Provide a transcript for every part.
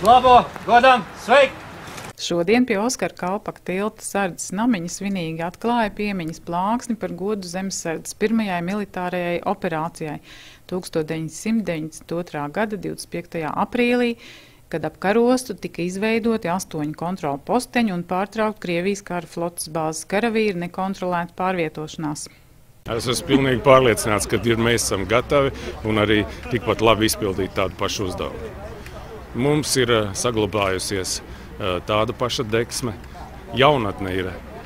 Labo, godam, sveiki! Šodien pie Oskara Kalpaka tilta sardzes namiņa svinīgi atklāja piemiņas plāksni par godu zemesardzes pirmajai militārajai operācijai 1992. gada 25. aprīlī, kad ap karostu tika izveidoti 8 kontrolu posteņi un pārtraukt Krievijas kara flotes bāzes karavīri nekontrolēta pārvietošanās. Es esmu pilnīgi pārliecināts, ka mēs esam gatavi un arī tikpat labi izpildīt tādu pašu uzdevumu. Mums ir saglabājusies tāda paša deksme. Jaunatne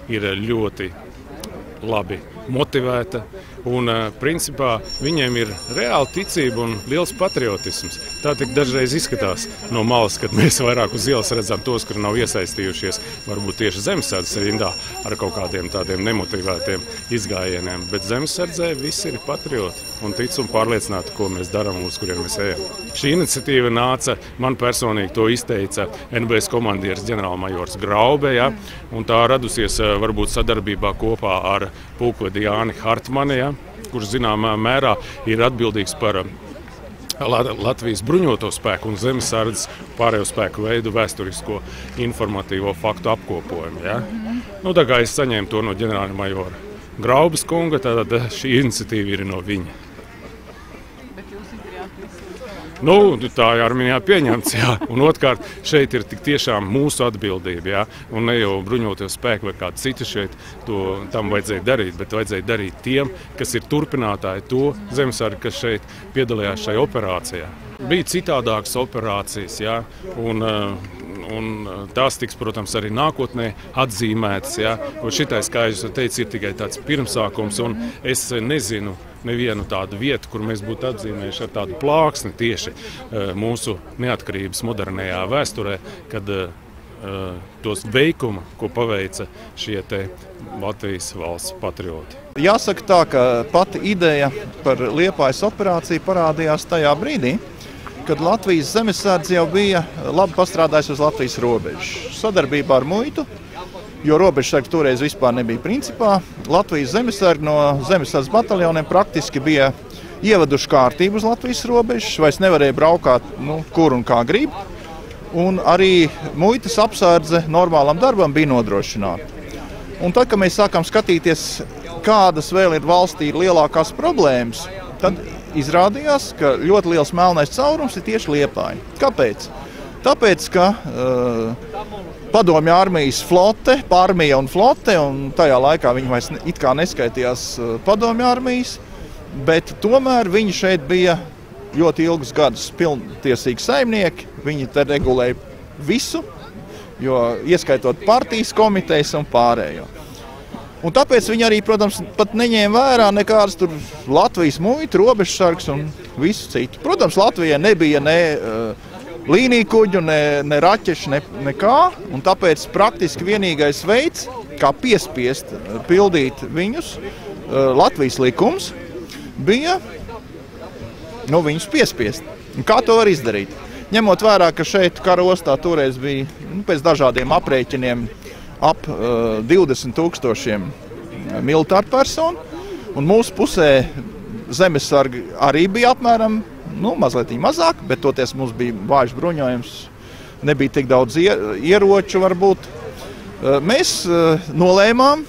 ir ļoti labi motivēta un principā viņiem ir reāla ticība un liels patriotisms. Tā tik dažreiz izskatās no malas, kad mēs vairāk uz ielas redzam tos, kuri nav iesaistījušies varbūt tieši zemesardzes rindā ar kaut kādiem tādiem nemotivētiem izgājieniem. Bet zemesardzē visi ir patrioti un tic un pārliecināti, ko mēs darām, uz kuriem mēs ejam. Šī iniciatīva nāca, man personīgi to izteica NBS komandieris ģenerālmajors Graube, ja, un tā radusies varbūt sadarbībā kopā ar pulkvedi Jāni Hartmani, ja, kurš zināmā mērā ir atbildīgs par Latvijas bruņoto spēku un zemesardzes pārējo spēku veidu vēsturisko informatīvo faktu apkopojumu. Ja. Tā kā es saņēmu to no ģenerālmajora Graubes kunga, tad šī iniciatīva ir no viņa. Tā armijā pieņemts, jā. Un otrkārt, šeit ir tik tiešām mūsu atbildība, jā. Un ne jau bruņotie spēki vai kādi citi šeit tam vajadzēja darīt, bet vajadzēja darīt tiem, kas ir turpinātāji to zemesargi, kas šeit piedalījās šajā operācijā. Bija citādākas operācijas, jā, un tās tiks, protams, arī nākotnē atzīmētas, jā. Šitais, kā jūs teicu, ir tikai tāds pirmsākums, un es nezinu nevienu tādu vietu, kur mēs būtu atzīmējuši ar tādu plāksni tieši mūsu neatkarības modernajā vēsturē, kad tos veikumu, ko paveica šie te Latvijas valsts patrioti. Jāsaka tā, ka pati ideja par Liepājas operāciju parādījās tajā brīdī, kad Latvijas zemesardze jau bija labi pastrādājusi uz Latvijas robežu. Sadarbībā ar muitu, jo robežsargi toreiz vispār nebija principā. Latvijas zemesargi no zemesardzes bataljoniem praktiski bija ieveduši kārtību uz Latvijas robežas, vairs nevarēja braukāt, kur un kā grib. Un arī muitas apsardze normālam darbam bija nodrošināta. Un tad, kad mēs sākām skatīties, kādas vēl ir valstī lielākās problēmas, tad izrādījās, ka ļoti liels melnais caurums ir tieši Liepāja. Kāpēc? Tāpēc, ka padomju armijas flote, pārmija un flote, un tajā laikā viņi vairs it kā neskaitījās padomju armijas, bet tomēr viņi šeit bija ļoti ilgus gadus pilntiesīgi saimnieki. Viņi te regulēja visu, jo ieskaitot partijas komitejas un pārējo. Un tāpēc viņi arī, protams, pat neņēma vērā nekādas tur Latvijas muitu, robežsargs un visu citu. Protams, Latvijai nebija ne līniju kuģu, ne raķešu, nekā, un tāpēc praktiski vienīgais veids, kā piespiest pildīt viņus, Latvijas likums, bija viņus piespiest. Un kā to var izdarīt? Ņemot vērā, ka šeit kara ostā toreiz bija pēc dažādiem aprēķiniem ap 20 000 militāru personu, un mūsu pusē zemesargi arī bija apmēram mazliet mazāk, bet toties mums bija vājš bruņojums, nebija tik daudz ieroču varbūt. Mēs nolēmām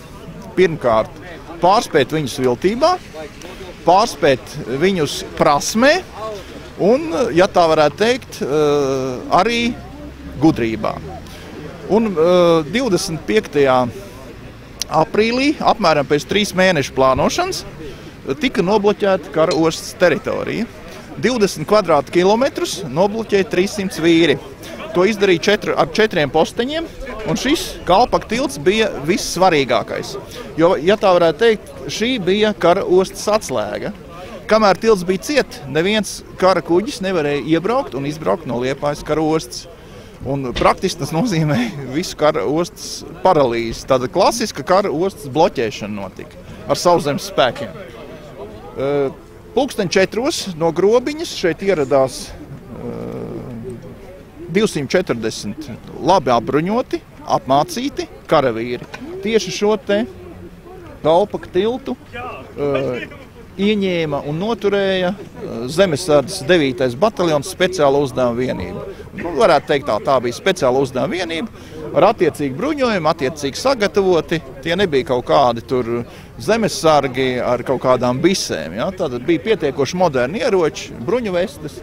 pirmkārt pārspēt viņus viltībā, pārspēt viņus prasmē un, ja tā varētu teikt, arī gudrībā. Un 25. aprīlī, apmēram pēc 3 mēnešu plānošanas, tika nobloķēta kara ostas teritorija. 20 kvadrātkilometrus nobloķēja 300 vīri. To izdarīja ar 4 posteņiem, un šis Kalpaka tilts bija vissvarīgākais. Jo, ja tā varētu teikt, šī bija kara ostas atslēga. Kamēr tilts bija ciet, neviens kara kuģis nevarēja iebraukt un izbraukt no Liepājas kara ostas. Un praktiski tas nozīmē visu kara ostas paralīzi. Tāda klasiska kara ostas bloķēšana notika ar sauszemes spēkiem. 4:00 no Grobiņas šeit ieradās 240 labi apbruņoti, apmācīti karavīri. Tieši šo te Kalpaka tiltu ieņēma un noturēja zemesardzes 9. bataljons speciāla uzdevuma vienība. Varētu teikt, tā bija speciāla uzdevuma vienība ar attiecīgu bruņojumu, attiecīgi sagatavoti. Tie nebija kaut kādi tur zemesargi ar kaut kādām bisēm. Ja? Tātad bija pietiekoši moderni ieroči, bruņuvestes,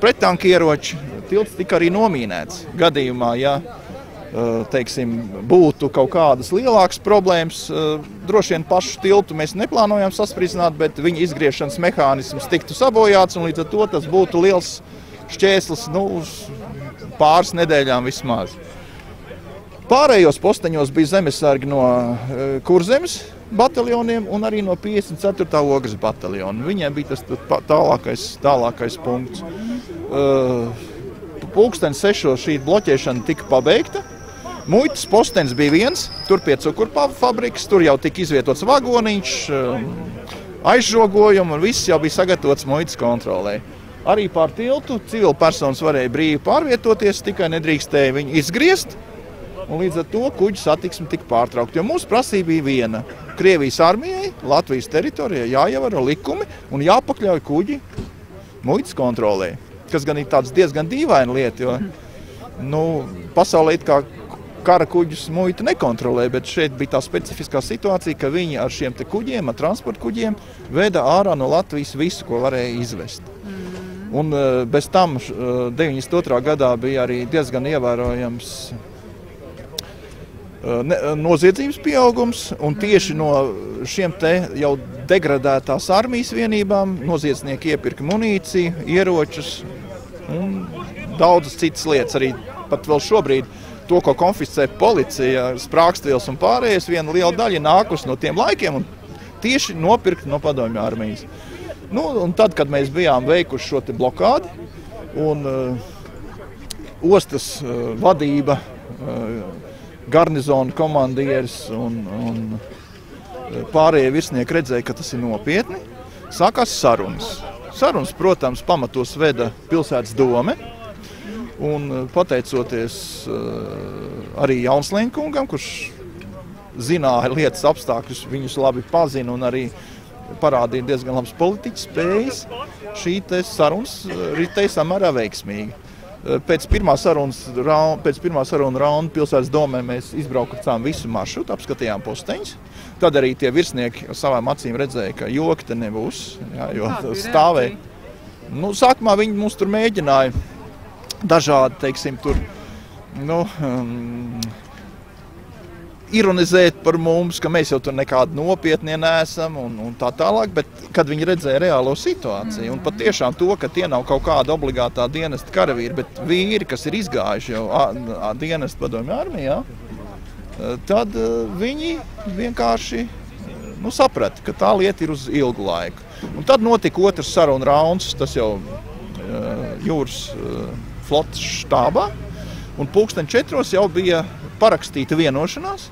prettanku ieroči. Tilts tika arī nomīnēts gadījumā, ja teiksim, būtu kaut kādas lielākas problēmas. Droši vien pašu tiltu mēs neplānojam saspridzināt, bet viņa izgriešanas mehānisms tiktu sabojāts, un līdz ar to tas būtu liels šķēslis uz pāris nedēļām vismaz. Pārējos posteņos bija zemesargi no Kurzemes bataljoniem un arī no 54. Ogres bataljona. Viņiem bija tas tālākais punkts. Pulksteni 6 šī bloķēšana tika pabeigta. Muitas postenis bija viens, tur pie cukurfabrikas, tur jau tika izvietots vagoniņš, aizžogojumi un viss jau bija sagatavots muitas kontrolē. Arī pār tiltu civila personas varēja brīvi pārvietoties, tikai nedrīkstēja viņu izgriezt, un līdz ar to kuģu satiksme tika pārtraukta. Jo mūsu prasība bija viena – Krievijas armijai, Latvijas teritorijai jāievaro likumi un jāpakļauj kuģi muitas kontrolē, kas gan ir tāds diezgan dīvaina lieta, jo pasaulē it kā kara kuģus muita nekontrolē, bet šeit bija tā specifiskā situācija, ka viņi ar šiem te kuģiem, ar transporta kuģiem, veda ārā no Latvijas visu, ko varēja izvest. Un bez tam 92. gadā bija arī diezgan ievērojams noziedzības pieaugums, un tieši no šiem te jau degradētās armijas vienībām noziedznieki iepirka munīciju, ieročus un daudzas citas lietas. Arī pat vēl šobrīd to, ko konfiscē policija, sprāgstvielas un pārējais, viena liela daļa nākus no tiem laikiem un tieši nopirkt no padomju armijas. Un tad, kad mēs bijām veikuši šo te blokādi un ostas vadība, garnizona komandieris un pārējie virsnieki redzēja, ka tas ir nopietni, sākās sarunas. Sarunas, protams, pamatos veda pilsētas dome, un pateicoties arī Jaunslēņa kungam, kurš zināja lietas apstākļus, viņus labi pazina un arī parādīja diezgan labas politiķas spējas, šī te sarunas ritēja samērā veiksmīgi. Pēc pirmā saruna raunda pilsētas domē mēs izbraukacām visu maršrutu, apskatījām posteņus. Tad arī tie virsnieki savām acīm redzēja, ka joki te nebūs, jo stāvēja. Sākumā viņi mums tur mēģināja dažādi, teiksim, tur, ironizēt par mums, ka mēs jau tur nekādi nopietnie neesam un tā tālāk, bet kad viņi redzēja reālo situāciju un patiešām to, ka tie nav kaut kāda obligātā dienesta karavīri, bet vīri, kas ir izgājuši jau dienesta padomju armijā, tad viņi vienkārši saprata, ka tā lieta ir uz ilgu laiku. Un tad notika otrs saruna rauns, tas jau jūras flotes štābā, un 4:00 jau bija parakstīta vienošanās,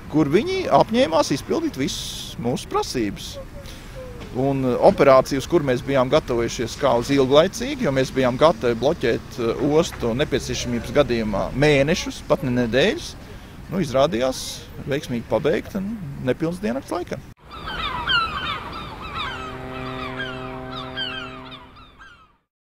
kur viņi apņēmās izpildīt visas mūsu prasības. Un operācija, uz kur mēs bijām gatavojušies kā uz ilglaicīgi, jo mēs bijām gatavi bloķēt ostu nepieciešamības gadījumā mēnešus, pat ne nedēļas, izrādījās veiksmīgi pabeigta nepilnas diennakts laikā.